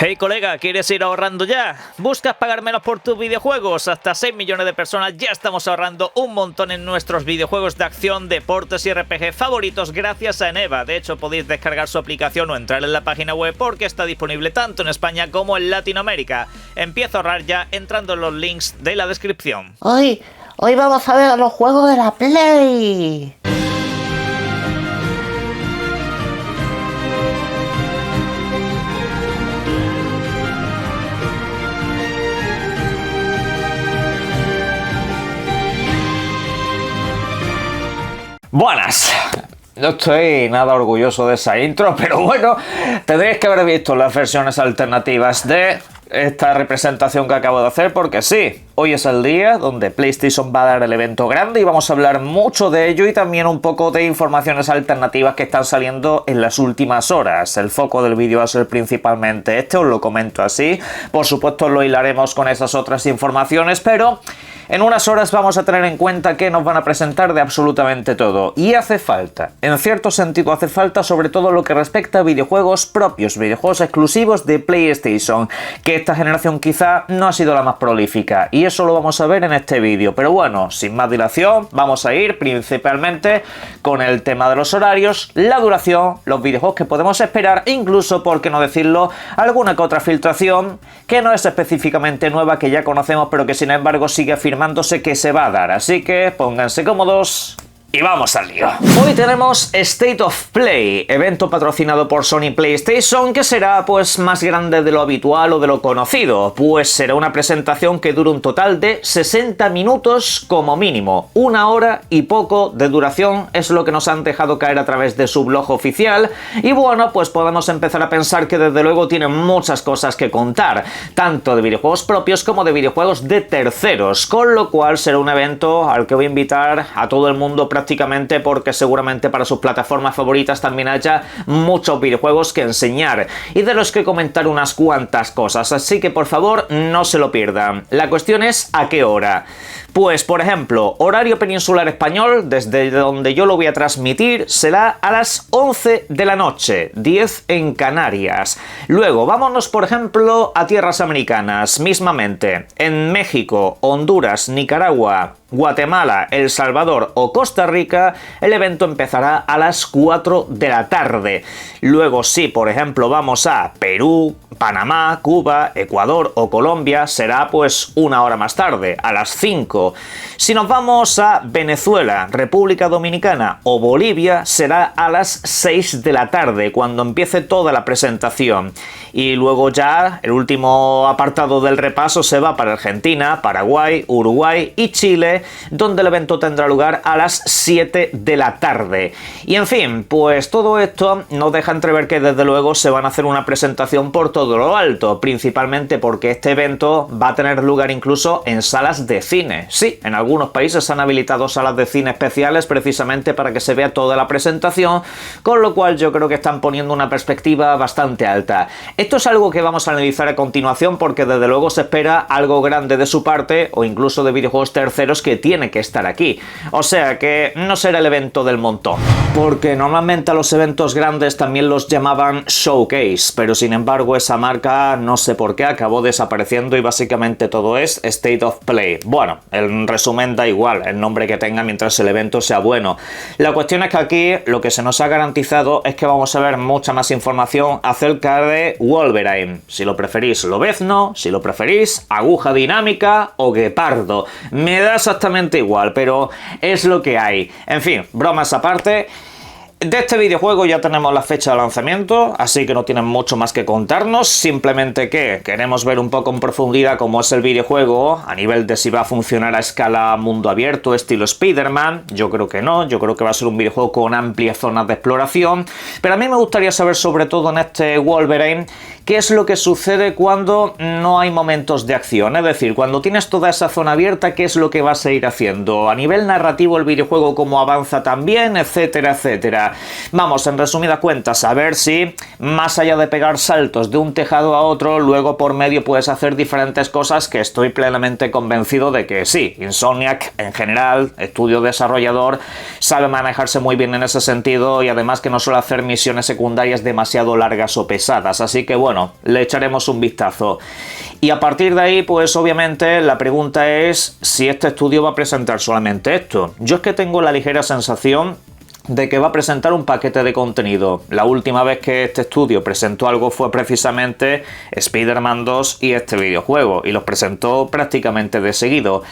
Hey colega, ¿quieres ir ahorrando ya? ¿Buscas pagar menos por tus videojuegos? Hasta 6 millones de personas ya estamos ahorrando un montón en nuestros videojuegos de acción, deportes y RPG favoritos gracias a Eneva. De hecho, podéis descargar su aplicación o entrar en la página web porque está disponible tanto en España como en Latinoamérica. Empieza a ahorrar ya entrando en los links de la descripción. Hoy vamos a ver los juegos de la Play. Buenas. No estoy nada orgulloso de esa intro, pero bueno, tendréis que haber visto las versiones alternativas de esta representación que acabo de hacer, porque sí, hoy es el día donde PlayStation va a dar el evento grande y vamos a hablar mucho de ello y también un poco de informaciones alternativas que están saliendo en las últimas horas. El foco del vídeo va a ser principalmente este, os lo comento así. Por supuesto lo hilaremos con esas otras informaciones, pero en unas horas vamos a tener en cuenta que nos van a presentar de absolutamente todo. Y hace falta, en cierto sentido hace falta, sobre todo lo que respecta a videojuegos propios, videojuegos exclusivos de PlayStation, que esta generación quizá no ha sido la más prolífica. Y eso lo vamos a ver en este vídeo. Pero bueno, sin más dilación, vamos a ir principalmente con el tema de los horarios, la duración, los videojuegos que podemos esperar, e incluso, por qué no decirlo, alguna que otra filtración que no es específicamente nueva, que ya conocemos, pero que sin embargo sigue afirmándose que se va a dar. Así que pónganse cómodos y vamos al lío. Hoy tenemos State of Play, evento patrocinado por Sony PlayStation, que será pues más grande de lo habitual o de lo conocido, pues será una presentación que dura un total de 60 minutos como mínimo, 1 hora y poco de duración es lo que nos han dejado caer a través de su blog oficial, y bueno, pues podemos empezar a pensar que desde luego tienen muchas cosas que contar, tanto de videojuegos propios como de videojuegos de terceros, con lo cual será un evento al que voy a invitar a todo el mundo prácticamente, porque seguramente para sus plataformas favoritas también haya muchos videojuegos que enseñar y de los que comentar unas cuantas cosas, así que por favor no se lo pierdan. La cuestión es ¿a qué hora? Pues por ejemplo, horario peninsular español, desde donde yo lo voy a transmitir, será a las 11 de la noche, 10 en Canarias. Luego vámonos por ejemplo a tierras americanas, mismamente en México, Honduras, Nicaragua, Guatemala, El Salvador o Costa Rica, el evento empezará a las 4 de la tarde. Luego si por ejemplo vamos a Perú, Panamá, Cuba, Ecuador o Colombia, será pues 1 hora más tarde, a las 5. Si nos vamos a Venezuela, República Dominicana o Bolivia, será a las 6 de la tarde, cuando empiece toda la presentación. Y luego ya el último apartado del repaso se va para Argentina, Paraguay, Uruguay y Chile, donde el evento tendrá lugar a las 7 de la tarde. Y en fin, pues todo esto nos deja entrever que desde luego se van a hacer una presentación por todo lo alto, principalmente porque este evento va a tener lugar incluso en salas de cine. Sí, en algunos países han habilitado salas de cine especiales precisamente para que se vea toda la presentación, con lo cual yo creo que están poniendo una perspectiva bastante alta. Esto es algo que vamos a analizar a continuación, porque desde luego se espera algo grande de su parte, o incluso de videojuegos terceros, que tiene que estar aquí. O sea que no será el evento del montón, porque normalmente a los eventos grandes también los llamaban Showcase, pero sin embargo esa marca no sé por qué acabó desapareciendo y básicamente todo es State of Play. Bueno, en resumen da igual el nombre que tenga mientras el evento sea bueno. La cuestión es que aquí lo que se nos ha garantizado es que vamos a ver mucha más información acerca de Wolverine. Si lo preferís Lobezno, si lo preferís Aguja Dinámica o Guepardo. Me da exactamente igual, pero es lo que hay. En fin, bromas aparte. De este videojuego ya tenemos la fecha de lanzamiento, así que no tienen mucho más que contarnos, simplemente que queremos ver un poco en profundidad cómo es el videojuego, a nivel de si va a funcionar a escala mundo abierto, estilo Spider-Man. Yo creo que no, yo creo que va a ser un videojuego con amplias zonas de exploración, pero a mí me gustaría saber sobre todo en este Wolverine qué es lo que sucede cuando no hay momentos de acción, es decir, cuando tienes toda esa zona abierta, qué es lo que vas a ir haciendo, a nivel narrativo el videojuego cómo avanza también, etcétera, etcétera. Vamos, en resumidas cuentas, a ver si, más allá de pegar saltos de un tejado a otro, luego por medio puedes hacer diferentes cosas, que estoy plenamente convencido de que sí. Insomniac, en general, estudio desarrollador, sabe manejarse muy bien en ese sentido, y además que no suele hacer misiones secundarias demasiado largas o pesadas, así que bueno, bueno, le echaremos un vistazo. Y a partir de ahí, pues obviamente la pregunta es si este estudio va a presentar solamente esto. Yo es que tengo la ligera sensación de que va a presentar un paquete de contenido. La última vez que este estudio presentó algo fue precisamente Spider-Man 2 y este videojuego, y los presentó prácticamente de seguido.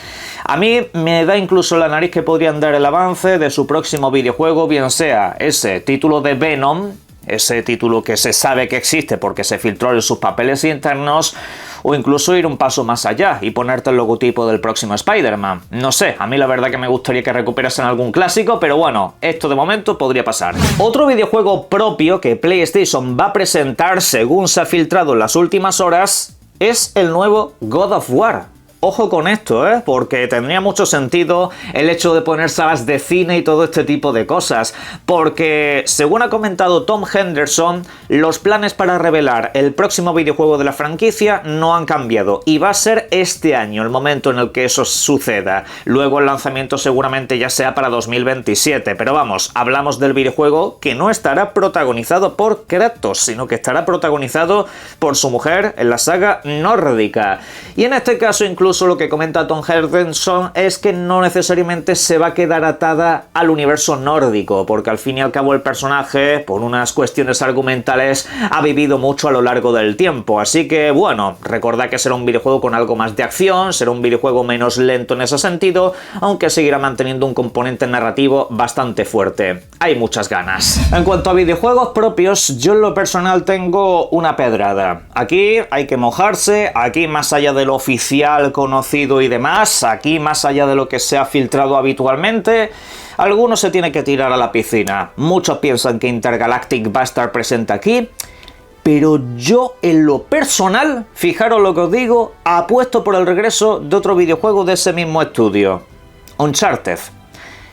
A mí me da incluso la nariz que podrían dar el avance de su próximo videojuego, bien sea ese título de Venom, ese título que se sabe que existe porque se filtró en sus papeles internos, o incluso ir un paso más allá y ponerte el logotipo del próximo Spider-Man. No sé, a mí la verdad que me gustaría que recuperasen algún clásico, pero bueno, esto de momento podría pasar. Otro videojuego propio que PlayStation va a presentar, según se ha filtrado en las últimas horas, es el nuevo God of War. Ojo con esto, porque tendría mucho sentido el hecho de poner salas de cine y todo este tipo de cosas, porque según ha comentado Tom Henderson, los planes para revelar el próximo videojuego de la franquicia no han cambiado y va a ser este año el momento en el que eso suceda. Luego el lanzamiento seguramente ya sea para 2027, pero vamos, hablamos del videojuego que no estará protagonizado por Kratos, sino que estará protagonizado por su mujer en la saga nórdica. Y en este caso incluso lo que comenta Tom Henderson es que no necesariamente se va a quedar atada al universo nórdico, porque al fin y al cabo el personaje, por unas cuestiones argumentales, ha vivido mucho a lo largo del tiempo. Así que bueno, recordad que será un videojuego con algo más de acción, será un videojuego menos lento en ese sentido, aunque seguirá manteniendo un componente narrativo bastante fuerte. Hay muchas ganas. En cuanto a videojuegos propios, yo en lo personal tengo una pedrada. Aquí hay que mojarse, aquí más allá de lo oficial, conocido y demás, aquí más allá de lo que se ha filtrado habitualmente, algunos se tiene que tirar a la piscina. Muchos piensan que Intergalactic va a estar presente aquí, pero yo en lo personal, fijaros lo que os digo, apuesto por el regreso de otro videojuego de ese mismo estudio, Uncharted.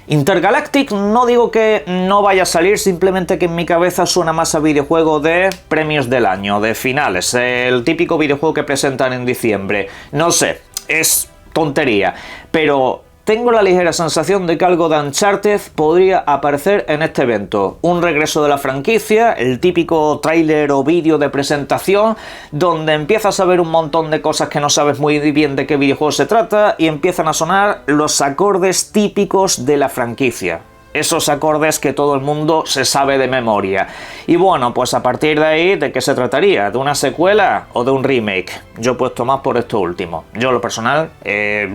Intergalactic no digo que no vaya a salir, simplemente que en mi cabeza suena más a videojuego de premios del año, de finales, el típico videojuego que presentan en diciembre. No sé, es tontería, pero tengo la ligera sensación de que algo de Uncharted podría aparecer en este evento. Un regreso de la franquicia, el típico tráiler o vídeo de presentación, donde empiezas a ver un montón de cosas que no sabes muy bien de qué videojuego se trata y empiezan a sonar los acordes típicos de la franquicia. Esos acordes que todo el mundo se sabe de memoria. Y bueno, pues a partir de ahí, ¿de qué se trataría? ¿De una secuela o de un remake? Yo he puesto más por esto último. Yo, lo personal,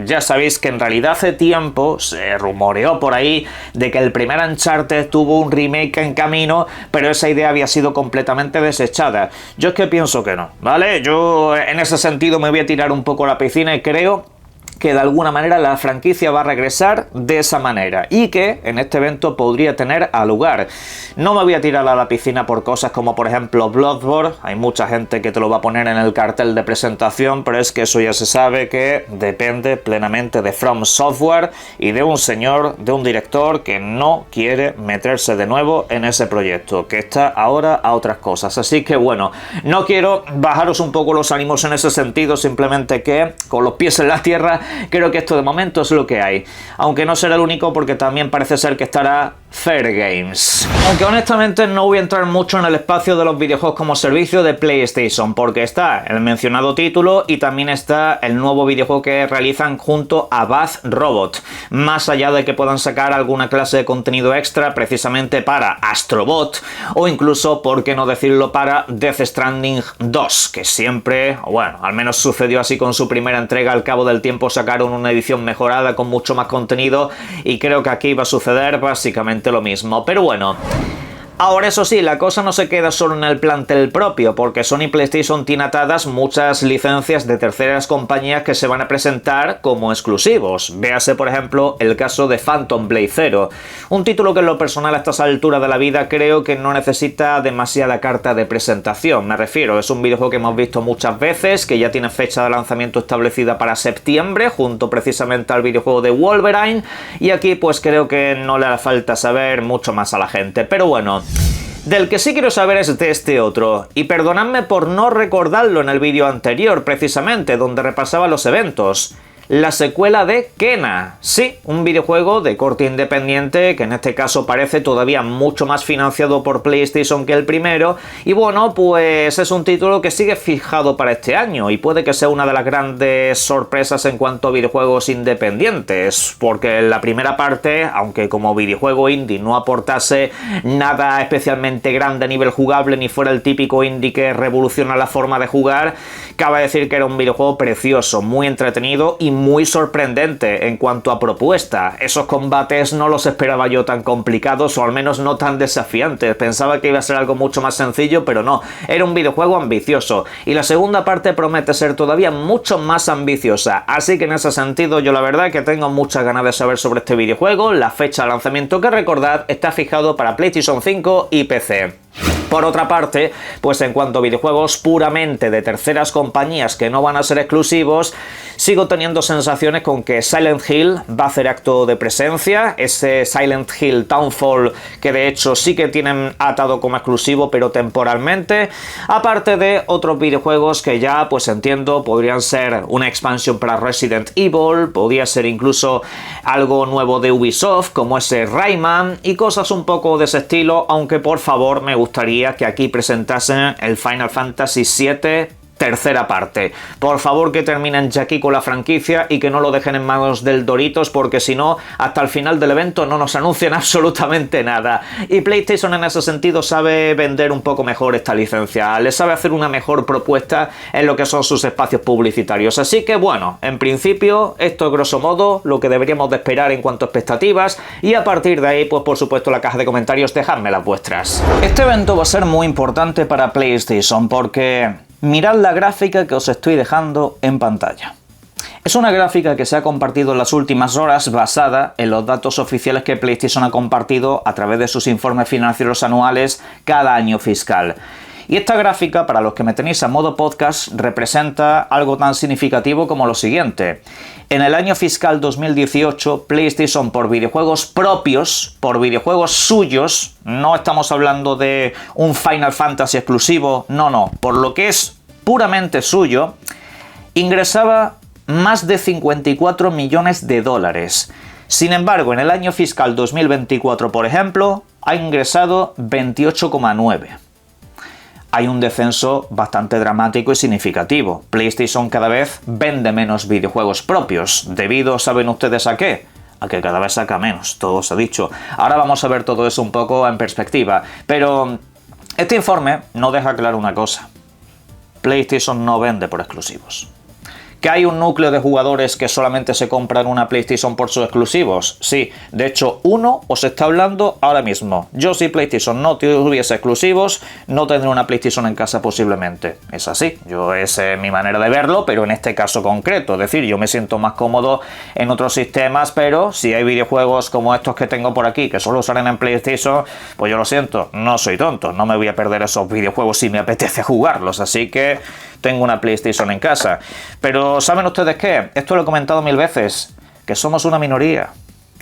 ya sabéis que en realidad hace tiempo se rumoreó por ahí de que el primer Uncharted tuvo un remake en camino, pero esa idea había sido completamente desechada. Yo es que pienso que no, ¿vale? Yo en ese sentido me voy a tirar un poco a la piscina y creo que de alguna manera la franquicia va a regresar de esa manera y que en este evento podría tener a lugar. No me voy a tirar a la piscina por cosas como por ejemplo Bloodborne, hay mucha gente que te lo va a poner en el cartel de presentación, pero es que eso ya se sabe que depende plenamente de From Software y de un señor, de un director que no quiere meterse de nuevo en ese proyecto, que está ahora a otras cosas. Así que bueno, no quiero bajaros un poco los ánimos en ese sentido, simplemente que con los pies en la tierra creo que esto de momento es lo que hay, aunque no será el único porque también parece ser que estará Fair Games. Aunque honestamente no voy a entrar mucho en el espacio de los videojuegos como servicio de PlayStation, porque está el mencionado título y también está el nuevo videojuego que realizan junto a Bath Robot, más allá de que puedan sacar alguna clase de contenido extra precisamente para Astrobot o incluso, por qué no decirlo, para Death Stranding 2, que siempre, bueno, al menos sucedió así con su primera entrega, al cabo del tiempo sacaron una edición mejorada con mucho más contenido y creo que aquí va a suceder básicamente lo mismo, pero bueno. Ahora eso sí, la cosa no se queda solo en el plantel propio, porque Sony PlayStation tiene atadas muchas licencias de terceras compañías que se van a presentar como exclusivos. Véase por ejemplo el caso de Phantom Blade Zero, un título que en lo personal a estas alturas de la vida creo que no necesita demasiada carta de presentación. Me refiero, es un videojuego que hemos visto muchas veces, que ya tiene fecha de lanzamiento establecida para septiembre, junto precisamente al videojuego de Wolverine, y aquí pues creo que no le hará falta saber mucho más a la gente, pero bueno. Del que sí quiero saber es de este otro, y perdonadme por no recordarlo en el vídeo anterior precisamente, donde repasaba los eventos. la secuela de Kena. Sí, un videojuego de corte independiente que en este caso parece todavía mucho más financiado por PlayStation que el primero, y bueno, pues es un título que sigue fijado para este año y puede que sea una de las grandes sorpresas en cuanto a videojuegos independientes, porque en la primera parte, aunque como videojuego indie no aportase nada especialmente grande a nivel jugable ni fuera el típico indie que revoluciona la forma de jugar, cabe decir que era un videojuego precioso, muy entretenido y muy sorprendente en cuanto a propuesta. Esos combates no los esperaba yo tan complicados, o al menos no tan desafiantes. Pensaba que iba a ser algo mucho más sencillo, pero no, era un videojuego ambicioso, y la segunda parte promete ser todavía mucho más ambiciosa, así que en ese sentido yo la verdad que tengo muchas ganas de saber sobre este videojuego. La fecha de lanzamiento, que recordad, está fijado para PlayStation 5 y PC. Por otra parte, pues en cuanto a videojuegos puramente de terceras compañías que no van a ser exclusivos, sigo teniendo sensaciones con que Silent Hill va a hacer acto de presencia, ese Silent Hill Townfall que de hecho sí que tienen atado como exclusivo pero temporalmente, aparte de otros videojuegos que ya pues entiendo podrían ser una expansión para Resident Evil, podría ser incluso algo nuevo de Ubisoft como ese Rayman y cosas un poco de ese estilo, aunque por favor me gustaría que aquí presentasen el Final Fantasy VII tercera parte. Por favor, que terminen ya aquí con la franquicia y que no lo dejen en manos del Doritos, porque si no, hasta el final del evento no nos anuncian absolutamente nada. Y PlayStation en ese sentido sabe vender un poco mejor esta licencia, le sabe hacer una mejor propuesta en lo que son sus espacios publicitarios. Así que bueno, en principio, esto es grosso modo lo que deberíamos de esperar en cuanto a expectativas, y a partir de ahí, pues por supuesto, la caja de comentarios, dejadme las vuestras. Este evento va a ser muy importante para PlayStation porque mirad la gráfica que os estoy dejando en pantalla. Es una gráfica que se ha compartido en las últimas horas basada en los datos oficiales que PlayStation ha compartido a través de sus informes financieros anuales cada año fiscal. Y esta gráfica, para los que me tenéis a modo podcast, representa algo tan significativo como lo siguiente. En el año fiscal 2018, PlayStation por videojuegos propios, por videojuegos suyos, no estamos hablando de un Final Fantasy exclusivo, no, por lo que es puramente suyo, ingresaba más de 54 millones de dólares. Sin embargo, en el año fiscal 2024, por ejemplo, ha ingresado 28,9. Hay un descenso bastante dramático y significativo. PlayStation cada vez vende menos videojuegos propios. ¿Debido, saben ustedes a qué? A que cada vez saca menos, todo se ha dicho. Ahora vamos a ver todo eso un poco en perspectiva. Pero este informe no deja claro una cosa. PlayStation no vende por exclusivos. ¿Que hay un núcleo de jugadores que solamente se compran una PlayStation por sus exclusivos? Sí, de hecho uno os está hablando ahora mismo. Yo, si PlayStation no tuviese exclusivos, no tendría una PlayStation en casa posiblemente. Es así, es mi manera de verlo, pero en este caso concreto. Es decir, yo me siento más cómodo en otros sistemas, pero si hay videojuegos como estos que tengo por aquí, que solo salen en PlayStation, pues yo lo siento, no soy tonto, no me voy a perder esos videojuegos si me apetece jugarlos, así que tengo una PlayStation en casa. Pero ¿saben ustedes qué? Esto lo he comentado mil veces, que somos una minoría.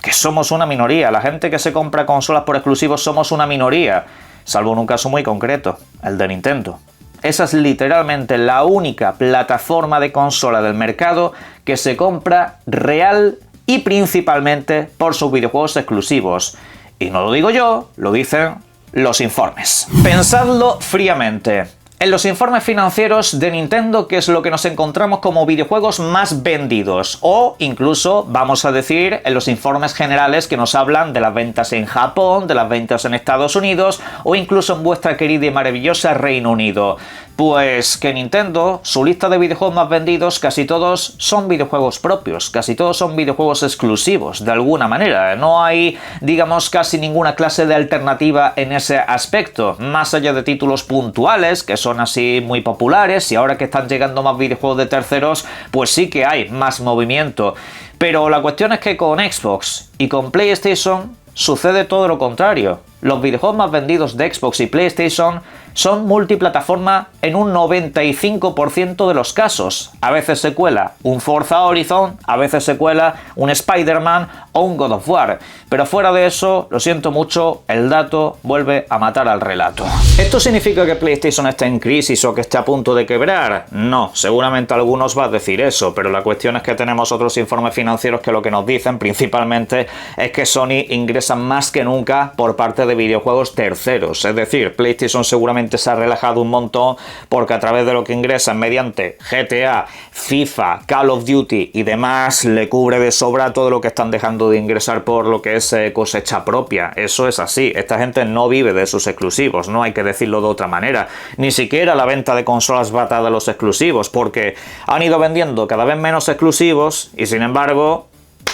Que somos una minoría. La gente que se compra consolas por exclusivos somos una minoría. Salvo en un caso muy concreto, el de Nintendo. Esa es literalmente la única plataforma de consola del mercado que se compra real y principalmente por sus videojuegos exclusivos. Y no lo digo yo, lo dicen los informes. Pensadlo fríamente. En los informes financieros de Nintendo, ¿qué es lo que nos encontramos como videojuegos más vendidos? O incluso, vamos a decir, en los informes generales que nos hablan de las ventas en Japón, de las ventas en Estados Unidos o incluso en vuestra querida y maravillosa Reino Unido. Pues que Nintendo, su lista de videojuegos más vendidos, casi todos son videojuegos propios, casi todos son videojuegos exclusivos, de alguna manera. No hay, digamos, casi ninguna clase de alternativa en ese aspecto, más allá de títulos puntuales, que son así muy populares, y ahora que están llegando más videojuegos de terceros, pues sí que hay más movimiento. Pero la cuestión es que con Xbox y con PlayStation sucede todo lo contrario. Los videojuegos más vendidos de Xbox y PlayStation son multiplataforma en un 95% de los casos. A veces se cuela un Forza Horizon, a veces se cuela un Spider-Man o un God of War. Pero fuera de eso, lo siento mucho, el dato vuelve a matar al relato. ¿Esto significa que PlayStation está en crisis o que está a punto de quebrar? No, seguramente algunos va a decir eso, pero la cuestión es que tenemos otros informes financieros que lo que nos dicen principalmente es que Sony ingresa más que nunca por parte de videojuegos terceros. Es decir, PlayStation seguramente se ha relajado un montón porque a través de lo que ingresan mediante GTA, FIFA, Call of Duty y demás, le cubre de sobra todo lo que están dejando de ingresar por lo que es cosecha propia. Eso es así, esta gente no vive de sus exclusivos, no hay que decirlo de otra manera. Ni siquiera la venta de consolas va atada a los exclusivos, porque han ido vendiendo cada vez menos exclusivos y sin embargo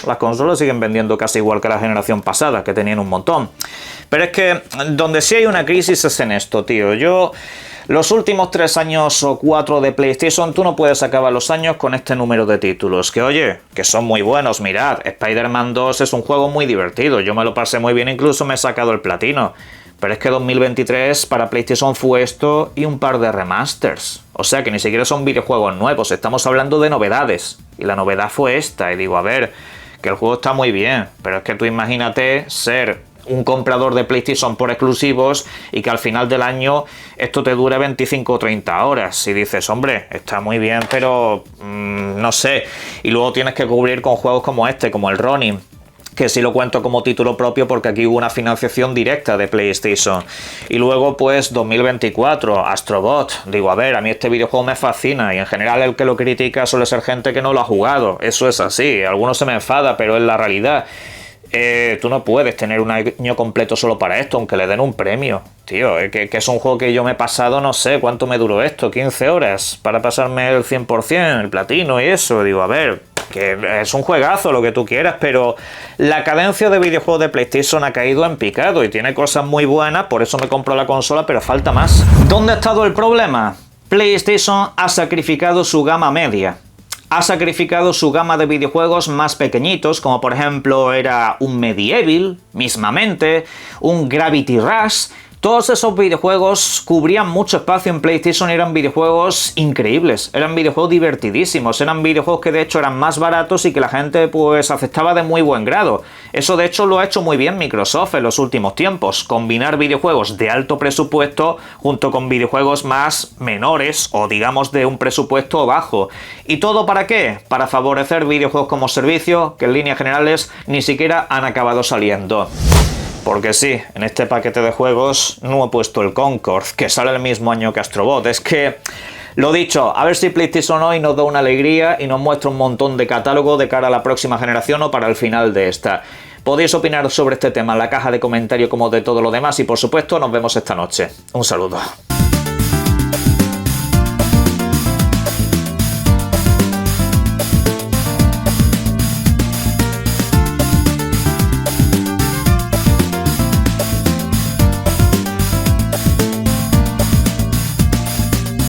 las consolas siguen vendiendo casi igual que la generación pasada, que tenían un montón. Pero es que donde sí hay una crisis es en esto, tío. Los últimos 3 años o 4 de PlayStation, tú no puedes acabar los años con este número de títulos. Que oye, que son muy buenos, mirad, Spider-Man 2 es un juego muy divertido, yo me lo pasé muy bien, incluso me he sacado el platino. Pero es que 2023 para PlayStation fue esto y un par de remasters. O sea que ni siquiera son videojuegos nuevos, estamos hablando de novedades. Y la novedad fue esta, y digo, a ver, que el juego está muy bien, pero es que tú imagínate ser un comprador de PlayStation por exclusivos y que al final del año esto te dure 25 o 30 horas. Y dices, hombre, está muy bien, pero no sé. Y luego tienes que cubrir con juegos como este, como el Ronin, que sí lo cuento como título propio porque aquí hubo una financiación directa de PlayStation. Y luego pues 2024, Astrobot. Digo, a ver, a mí este videojuego me fascina y en general el que lo critica suele ser gente que no lo ha jugado. Eso es así, algunos se me enfada, pero es la realidad. Tú no puedes tener un año completo solo para esto, aunque le den un premio. Tío, que es un juego que yo me he pasado, no sé, ¿cuánto me duró esto? 15 horas para pasarme el 100%, el platino y eso. Digo, a ver, que es un juegazo, lo que tú quieras, pero la cadencia de videojuegos de PlayStation ha caído en picado y tiene cosas muy buenas, por eso me compro la consola, pero falta más. ¿Dónde ha estado el problema? PlayStation ha sacrificado su gama media. Ha sacrificado su gama de videojuegos más pequeñitos, como por ejemplo era un Medieval, mismamente, un Gravity Rush. Todos esos videojuegos cubrían mucho espacio en PlayStation y eran videojuegos increíbles, eran videojuegos divertidísimos, eran videojuegos que de hecho eran más baratos y que la gente pues aceptaba de muy buen grado. Eso de hecho lo ha hecho muy bien Microsoft en los últimos tiempos, combinar videojuegos de alto presupuesto junto con videojuegos más menores o digamos de un presupuesto bajo. ¿Y todo para qué? Para favorecer videojuegos como servicio que en líneas generales ni siquiera han acabado saliendo. Porque sí, en este paquete de juegos no he puesto el Concord, que sale el mismo año que Astrobot. Es que, lo dicho, a ver si PlayStation hoy nos da una alegría y nos muestra un montón de catálogo de cara a la próxima generación o para el final de esta. Podéis opinar sobre este tema en la caja de comentarios como de todo lo demás y por supuesto nos vemos esta noche. Un saludo.